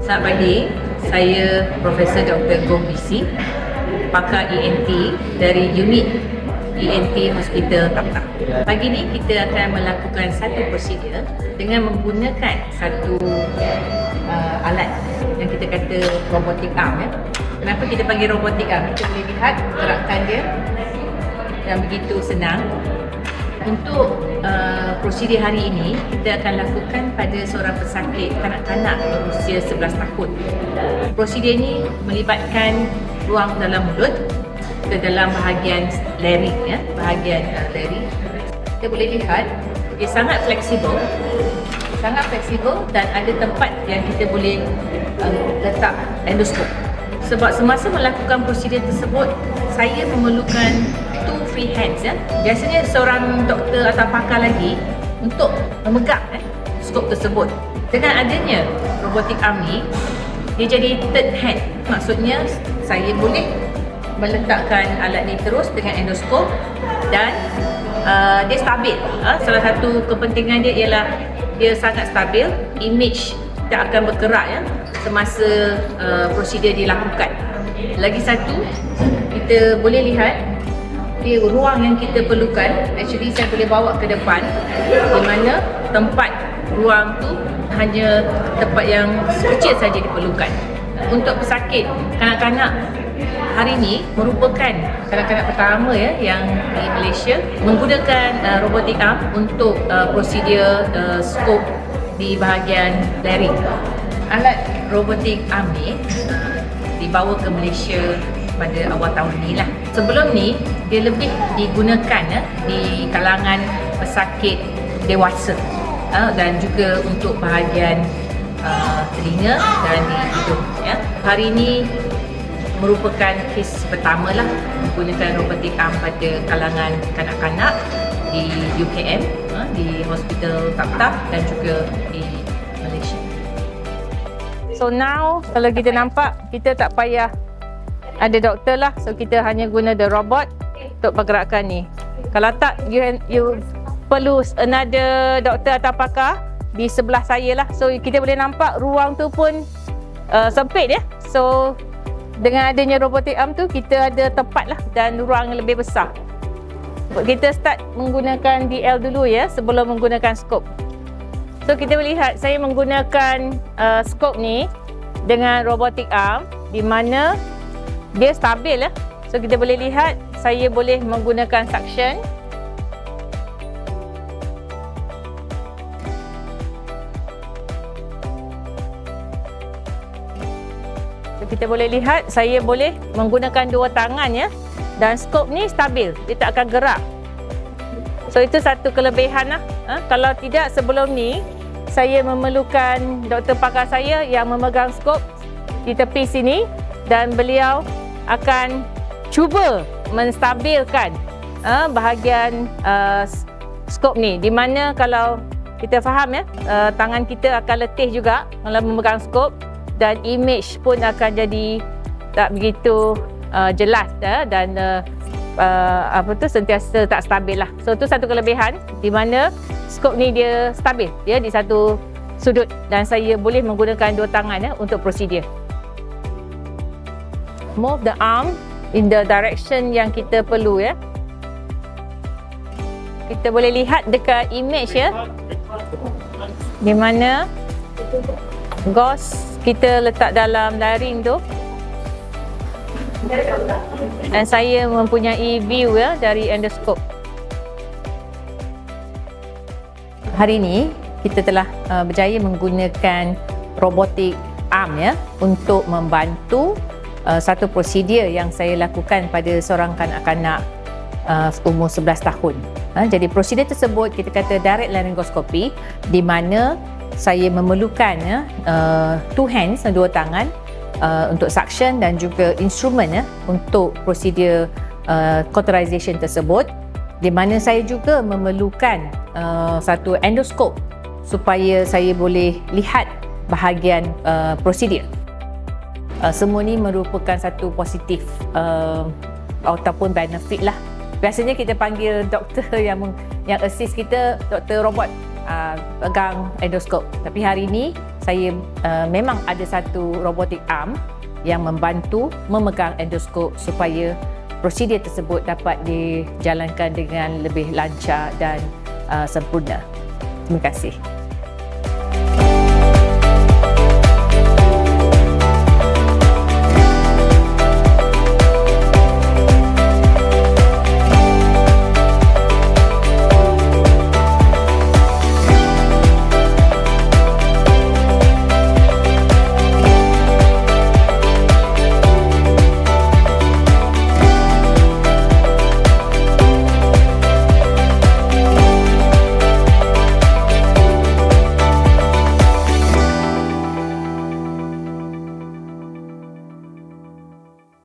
Selamat pagi, saya Profesor Dr. Gong Bisi, pakar ENT dari unit ENT Hospital Taptap. Pagi ni kita akan melakukan satu prosedur dengan menggunakan satu alat yang kita kata robotic arm. Kenapa kita panggil robotic arm? Kita boleh lihat gerakan dia yang begitu senang. Untuk prosedur hari ini, kita akan lakukan pada seorang pesakit kanak-kanak berusia 11 tahun. Prosedur ini melibatkan ruang dalam mulut ke dalam bahagian larynx, bahagian larynx. Kita boleh lihat dia sangat fleksibel dan ada tempat yang kita boleh letak endoskop. Sebab semasa melakukan prosedur tersebut, saya memerlukan two free hands. Biasanya seorang doktor atau pakar lagi untuk memegang skop tersebut. Dengan adanya robotic arm ni, dia jadi third hand. Maksudnya saya boleh meletakkan alat ni terus dengan endoskop dan dia stabil. Salah satu kepentingan dia ialah dia sangat stabil, image tak akan bergerak semasa prosedur dilakukan. Lagi satu, kita boleh lihat dia ruang yang kita perlukan. Actually saya boleh bawa ke depan di mana tempat ruang tu hanya tempat yang kecil saja diperlukan. Untuk pesakit kanak-kanak hari ini merupakan kanak-kanak pertama yang di Malaysia menggunakan robotic arm untuk prosedur skop di bahagian larynx. Alat robotic arm ni dibawa ke Malaysia pada awal tahun ni lah. Sebelum ni dia lebih digunakan di kalangan pesakit dewasa dan juga untuk bahagian telinga dan di hidung. Hari ini merupakan kes pertama lah menggunakan robotic arm pada kalangan kanak-kanak di UKM, di Hospital Taptap dan juga di Malaysia. So now kalau kita nampak, kita tak payah ada doktor lah. So kita hanya guna the robot untuk pergerakan ni. Kalau tak, you perlu another doktor atau pakar di sebelah saya lah. So kita boleh nampak ruang tu pun sempit So dengan adanya robotic arm tu, kita ada tempat lah dan ruang yang lebih besar. Kita start menggunakan DL dulu sebelum menggunakan skop. So kita boleh lihat saya menggunakan skop ni dengan robotic arm di mana dia stabil. So kita boleh lihat saya boleh menggunakan suction. So kita boleh lihat saya boleh menggunakan dua tangan dan skop ni stabil, dia tak akan gerak. So itu satu kelebihan lah. Kalau tidak, sebelum ni saya memerlukan doktor pakar saya yang memegang skop di tepi sini dan beliau akan cuba menstabilkan bahagian skop ni, di mana kalau kita faham tangan kita akan letih juga kalau memegang skop dan image pun akan jadi tak begitu jelas dan sentiasa tak stabil lah. So itu satu kelebihan di mana skop ni dia stabil, dia di satu sudut dan saya boleh menggunakan dua tangan untuk prosedur. Move the arm in the direction yang kita perlu Kita boleh lihat dekat image di mana gauze kita letak dalam larynx tu. Dan saya mempunyai view dari endoskop. Hari ini kita telah berjaya menggunakan robotic arm untuk membantu satu prosedur yang saya lakukan pada seorang kanak-kanak umur 11 tahun. Jadi prosedur tersebut kita kata direct laryngoscopy, di mana saya memerlukan two hands, dua tangan untuk suction dan juga instrumen untuk prosedur cauterization tersebut, di mana saya juga memerlukan satu endoskop supaya saya boleh lihat bahagian prosedur. Semua ni merupakan satu positif ataupun benefit lah. Biasanya kita panggil doktor yang assist kita, doktor robot pegang endoskop. Tapi hari ini saya memang ada satu robotic arm yang membantu memegang endoskop supaya prosedur tersebut dapat dijalankan dengan lebih lancar dan sempurna. Terima kasih.